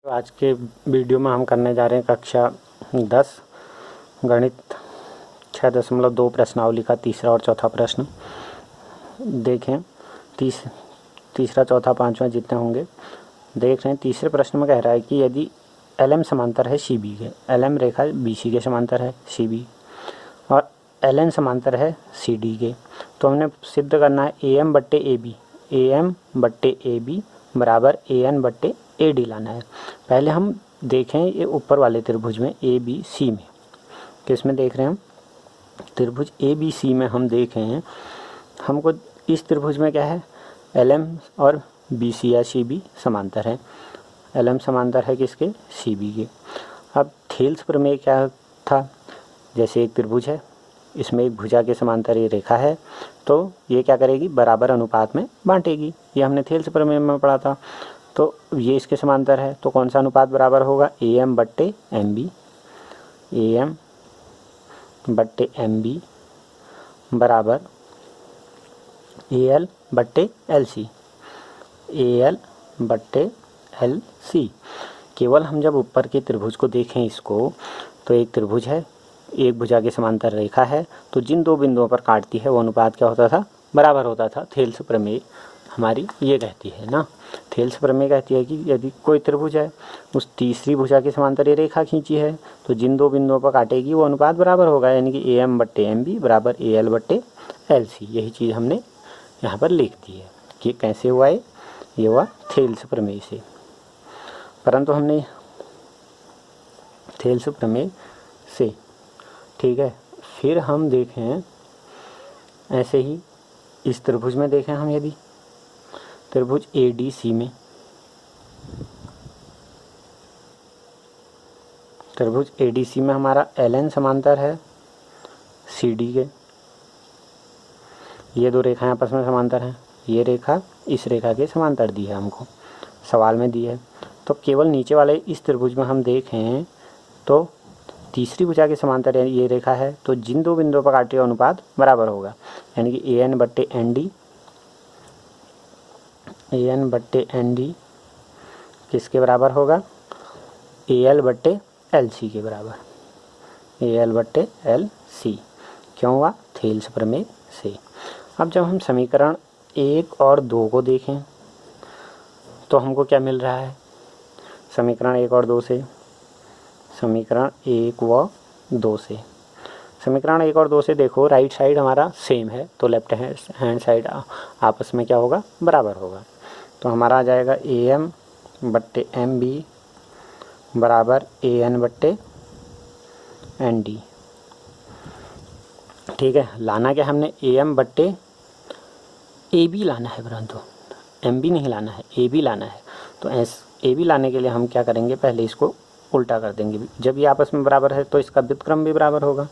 तो आज के वीडियो में हम करने जा रहे हैं कक्षा 10 गणित 6.2 प्रश्नावली का तीसरा और चौथा प्रश्न। देखें तीसरा चौथा पांचवा जितने होंगे देख रहे हैं। तीसरे प्रश्न में कह रहा है कि यदि LM समांतर है CB के, LM रेखा BC के समांतर है CB और LN समांतर है CD के, तो हमने सिद्ध करना है AM/AB बराबर AN/AD लाना है। पहले हम देखें ये ऊपर वाले त्रिभुज में ABC में, किसमें देख रहे हैं हम? त्रिभुज ABC में हम देखें हैं, हमको इस त्रिभुज में क्या है, LM और BC या CB समांतर है। LM समांतर है किसके? CB के। अब थेल्स प्रमेय क्या था? जैसे एक त्रिभुज है, इसमें एक भुजा के समांतर ये रेखा है, तो ये क्या करेगी? बराबर अनुपात में बांटेगी। ये हमने थेल्स प्रमेय में पढ़ा था। तो ये इसके समांतर है, तो कौन सा अनुपात बराबर होगा? AM/MB, AM/MB बराबर AL/LC, AL/LC। केवल हम जब ऊपर के त्रिभुज को देखें इसको, तो एक त्रिभुज है, एक भुजा के समांतर रेखा है, तो जिन दो बिंदुओं पर काटती है वो अनुपात क्या होता था? बराबर होता था। थेल्स प्रमेय हमारी ये कहती है ना, थेल्स प्रमेय कहती है कि यदि कोई त्रिभुज है, उस तीसरी भुजा के समांतर ये रेखा खींची है, तो जिन दो बिंदुओं पर काटेगी वो अनुपात बराबर होगा, यानी कि AM/MB बराबर AL/LC। यही चीज़ हमने यहाँ पर लिख दी है कि कैसे हुआ है, ये हुआ थेल्स प्रमेय से। परंतु हमने थेल्स प्रमेय से, ठीक है। फिर हम देखें ऐसे ही इस त्रिभुज में देखें हम, यदि त्रिभुज ADC में, त्रिभुज ADC में हमारा LN समांतर है CD के। ये दो रेखाएं आपस में समांतर हैं। ये रेखा इस रेखा के समांतर दी है, हमको सवाल में दी है। तो केवल नीचे वाले इस त्रिभुज में हम देखें तो तीसरी भुजा के समांतर ये रेखा है, तो जिन दो बिंदुओं पर काटे अनुपात बराबर होगा, यानी कि AN/ND किसके बराबर होगा? AL/LC के बराबर, AL/LC। क्यों हुआ? थेल्स प्रमेय से। अब जब हम समीकरण 1 और 2 को देखें तो हमको क्या मिल रहा है? समीकरण 1 और 2 से, समीकरण 1 व 2 से, समीकरण 1 और 2 से देखो, राइट साइड हमारा सेम है, तो लेफ्ट हैंड साइड आपस में क्या होगा? बराबर होगा। तो हमारा आ जाएगा AM/MB बराबर AN/ND। ठीक है। लाना क्या हमने? AM/AB लाना है, परंतु MB नहीं लाना है, AB लाना है। तो AB लाने के लिए हम क्या करेंगे? पहले इसको उल्टा कर देंगे। जब ये आपस में बराबर है तो इसका व्युत्क्रम भी बराबर होगा।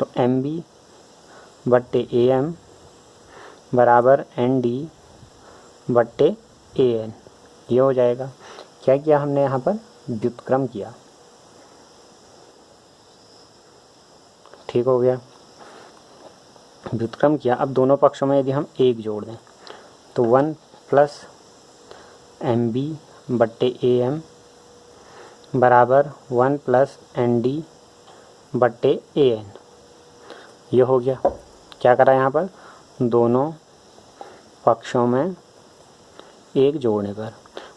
तो MB/AM बराबर ND/AN, ये हो जाएगा। क्या किया हमने यहाँ पर? व्युत्क्रम किया। ठीक हो गया, व्युत्क्रम किया। अब दोनों पक्षों में यदि हम 1 जोड़ दें तो 1 + MB/AM बराबर 1 + ND/AN, ये हो गया। क्या करा यहाँ पर? दोनों पक्षों में 1 जोड़ने पर,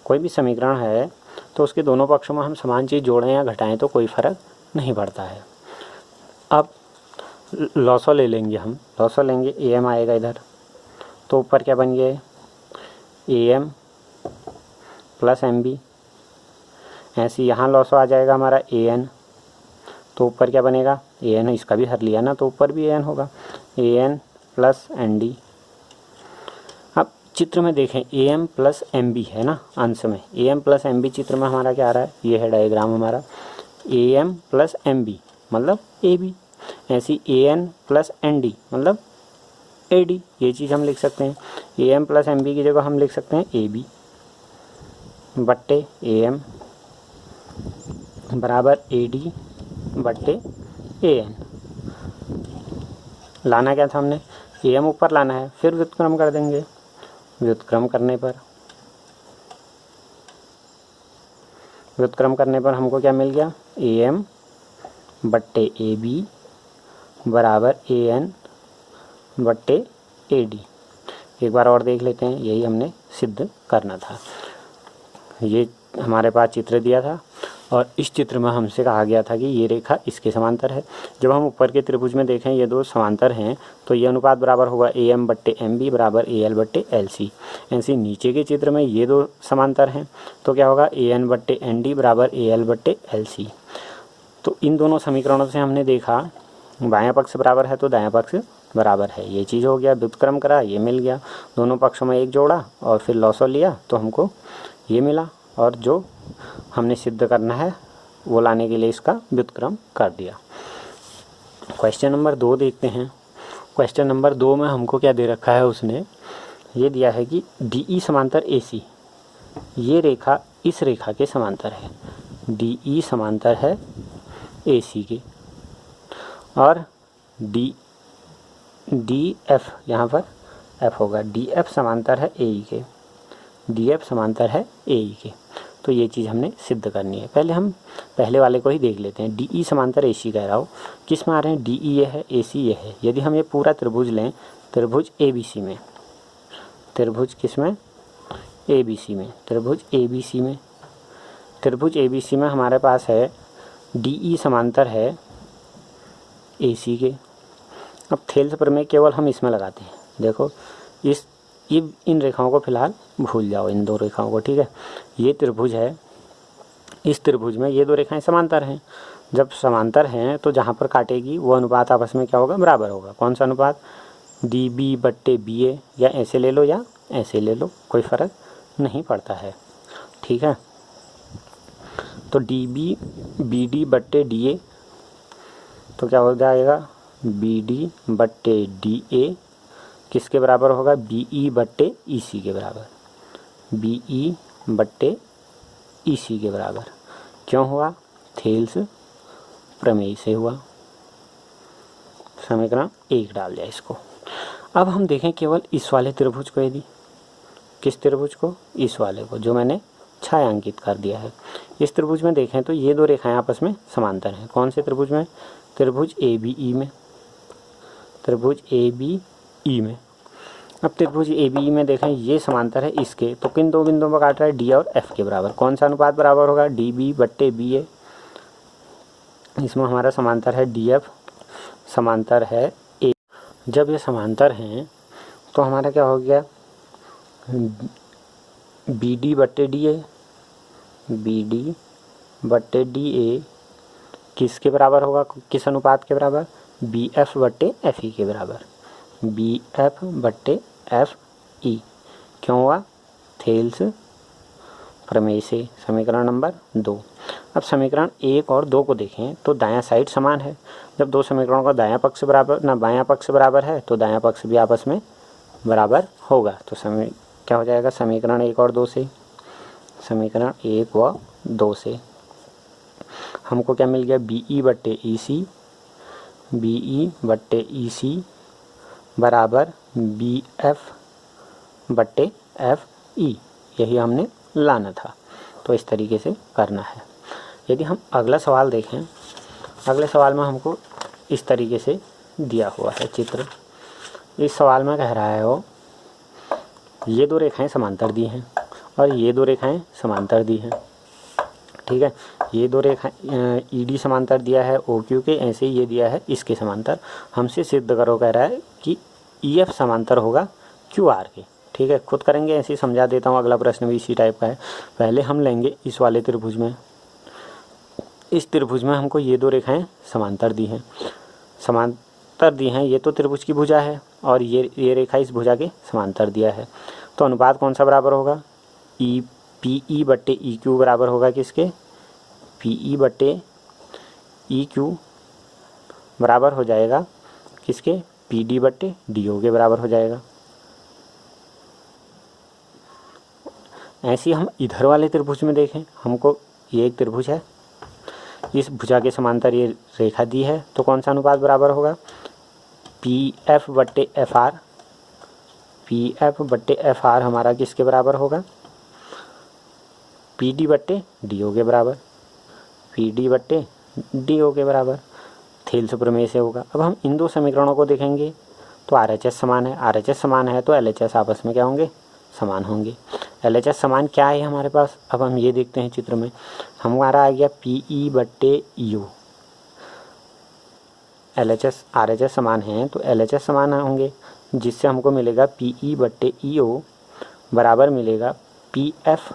कोई भी समीकरण है तो उसके दोनों पक्षों में हम समान चीज़ जोड़ें या घटाएं तो कोई फ़र्क नहीं पड़ता है। अब लॉसो ले लेंगे हम, लॉसो लेंगे, AM आएगा इधर, तो ऊपर क्या बन गया? AM + MB। ऐसे यहाँ लॉसो आ जाएगा हमारा AN, तो ऊपर क्या बनेगा? AN, इसका भी हर लिया ना, तो ऊपर भी AN होगा, AN + ND। अब चित्र में देखें AM + MB है ना, अंश में AM + MB चित्र में हमारा क्या आ रहा है? ये है डायग्राम हमारा, AM + MB मतलब AB। ऐसी AN + ND मतलब AD, ये चीज़ हम लिख सकते हैं। AM + MB की जगह हम लिख सकते हैं AB/AM बराबर AD/AN। लाना क्या था हमने? AM ऊपर लाना है, फिर व्युत्क्रम कर देंगे। व्युत्क्रम करने पर व्युत्क्रम करने पर हमको क्या मिल गया, AM बट्टे AB बराबर AN बट्टे AD। एक बार और देख लेते हैं, यही हमने सिद्ध करना था। ये हमारे पास चित्र दिया था और इस चित्र में हमसे कहा गया था कि ये रेखा इसके समांतर है। जब हम ऊपर के त्रिभुज में देखें ये दो समांतर हैं तो ये अनुपात बराबर होगा AM बट्टे MB बराबर AL बट्टे LC। ऐसे नीचे के चित्र में ये दो समांतर हैं तो क्या होगा, AN बट्टे ND बराबर AL बट्टे LC। तो इन दोनों समीकरणों से हमने देखा बायां पक्ष बराबर है तो दायां पक्ष बराबर है, ये चीज़ हो गया। व्युत्क्रम करा, ये मिल गया, दोनों पक्षों में एक जोड़ा और फिर लॉसर लिया तो हमको ये मिला। और जो हमने सिद्ध करना है वो लाने के लिए इसका व्युत्क्रम कर दिया। क्वेश्चन नंबर 2 देखते हैं। क्वेश्चन नंबर 2 में हमको क्या दे रखा है, उसने ये दिया है कि DE समांतर AC, ये रेखा इस रेखा के समांतर है। DE समांतर है AC के और DF यहाँ पर F होगा, DF समांतर है AE के, DF समांतर है AE के। तो ये चीज़ हमने सिद्ध करनी है। पहले हम पहले वाले को ही देख लेते हैं। DE समांतर AC कह रहा हो, किस में आ रहे हैं, DE ये है, AC ये है। यदि हम ये पूरा त्रिभुज लें, त्रिभुज ABC में, त्रिभुज किस में, ABC में, त्रिभुज ABC में, त्रिभुज ABC में हमारे पास है DE समांतर है AC के। अब थेल्स प्रमेय केवल हम इसमें लगाते हैं। देखो इन रेखाओं को फिलहाल भूल जाओ, इन दो रेखाओं को, ठीक है। ये त्रिभुज है, इस त्रिभुज में ये दो रेखाएं समांतर हैं। जब समांतर हैं तो जहाँ पर काटेगी वो अनुपात आपस में क्या होगा, बराबर होगा। कौन सा अनुपात, DB बट्टे BA, या ऐसे ले लो या ऐसे ले लो, कोई फ़र्क नहीं पड़ता है, ठीक है। तो DB BD बट्टे DA तो क्या हो जाएगा, BD बट्टे DA किसके बराबर होगा, BE बट्टे EC के बराबर, BE बट्टे EC के बराबर। क्यों हुआ, थेल्स प्रमेय से हुआ। समीकरण 1 डाल दिया इसको। अब हम देखें केवल इस वाले त्रिभुज को, यदि किस त्रिभुज को, इस वाले को जो मैंने छायांकित कर दिया है। इस त्रिभुज में देखें तो ये दो रेखाएं आपस में समांतर हैं। कौन से त्रिभुज में, त्रिभुज ABE में, त्रिभुज ABE में। अब त्रिभुज ABE में देखें ये समांतर है इसके, तो किन दो बिंदुओं पर काट रहा है, D और F के बराबर। कौन सा अनुपात बराबर होगा, DB बट्टे BA। इसमें हमारा समांतर है DF समांतर है A। जब ये समांतर हैं तो हमारा क्या हो गया, BD बट्टे DA, BD बट्टे DA किसके बराबर होगा, किस अनुपात के बराबर, BF बट्टे FE के बराबर, BF बट्टे FE। क्यों हुआ, थेल्स प्रमेय से। समीकरण नंबर 2। अब समीकरण 1 और 2 को देखें तो दायां साइड समान है। जब दो समीकरणों का दायां पक्ष बराबर ना बायां पक्ष बराबर है तो दायां पक्ष भी आपस में बराबर होगा। तो क्या हो जाएगा, समीकरण 1 और 2 से, समीकरण 1 व 2 से हमको क्या मिल गया, BE बट्टे EC, BE बट्टे EC बराबर BF बट्टे FE। यही हमने लाना था, तो इस तरीके से करना है। यदि हम अगला सवाल देखें, अगले सवाल में हमको इस तरीके से दिया हुआ है चित्र। इस सवाल में कह रहा है वो, ये दो रेखाएं समांतर दी हैं और ये दो रेखाएं समांतर दी हैं, ठीक है। ये दो रेखाएं ED समांतर दिया है OQ के, ऐसे ही ये दिया है इसके समांतर। हमसे सिद्ध करो कह रहा है कि EF समांतर होगा QR के, ठीक है। खुद करेंगे, ऐसे ही समझा देता हूँ। अगला प्रश्न भी इसी टाइप का है। पहले हम लेंगे इस वाले त्रिभुज में, इस त्रिभुज में हमको ये दो रेखाएं समांतर दी हैं, समांतर दी हैं। ये तो त्रिभुज की भुजा है और ये रेखा इस भुजा के समांतर दिया है। तो अनुपात कौन सा बराबर होगा, PE बट्टे EQ बराबर होगा किसके, PE बट्टे EQ बराबर हो जाएगा किसके, PD बट्टे DO के बराबर हो जाएगा। ऐसे ही हम इधर वाले त्रिभुज में देखें, हमको ये एक त्रिभुज है, इस भुजा के समांतर ये रेखा दी है, तो कौन सा अनुपात बराबर होगा, PF बट्टे FR, PF बट्टे FR हमारा किसके बराबर होगा, पी डी बट्टे डी ओ के बराबर, पी डी बट्टे डी ओ के बराबर थेल्स प्रमेय से होगा। अब हम इन दो समीकरणों को देखेंगे तो आर एच एस समान है, आर एच एस समान है तो एल एच एस आपस में क्या होंगे, समान होंगे। एल एच एस समान क्या है हमारे पास, अब हम ये देखते हैं चित्र में। हमारा आ गया पी ई बट्टे E O, L H S R H S समान है तो एल एच एस समान होंगे, जिससे हमको मिलेगा पी ई बट्टे ई ओ बराबर मिलेगा पी एफ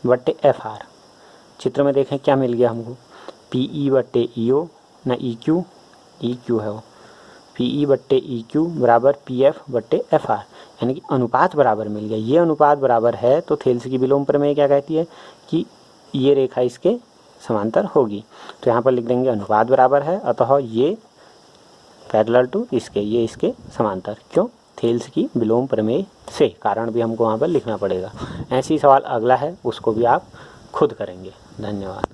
बट्टे एफ आर। चित्र में देखें क्या मिल गया हमको, पी ई बट्टे ई ओ ना ई क्यू है वो, पी ई बट्टे ई क्यू बराबर पी एफ बट्टे एफ आर, यानी कि अनुपात बराबर मिल गया। ये अनुपात बराबर है तो थेल्स की विलोम प्रमेय क्या कहती है कि ये रेखा इसके समांतर होगी। तो यहाँ पर लिख देंगे अनुपात बराबर है, अतः ये पैरेलल टू इसके, ये इसके समांतर। क्यों, थेल्स की विलोम प्रमेय से, कारण भी हमको वहाँ पर लिखना पड़ेगा। ऐसी सवाल अगला है, उसको भी आप खुद करेंगे। धन्यवाद।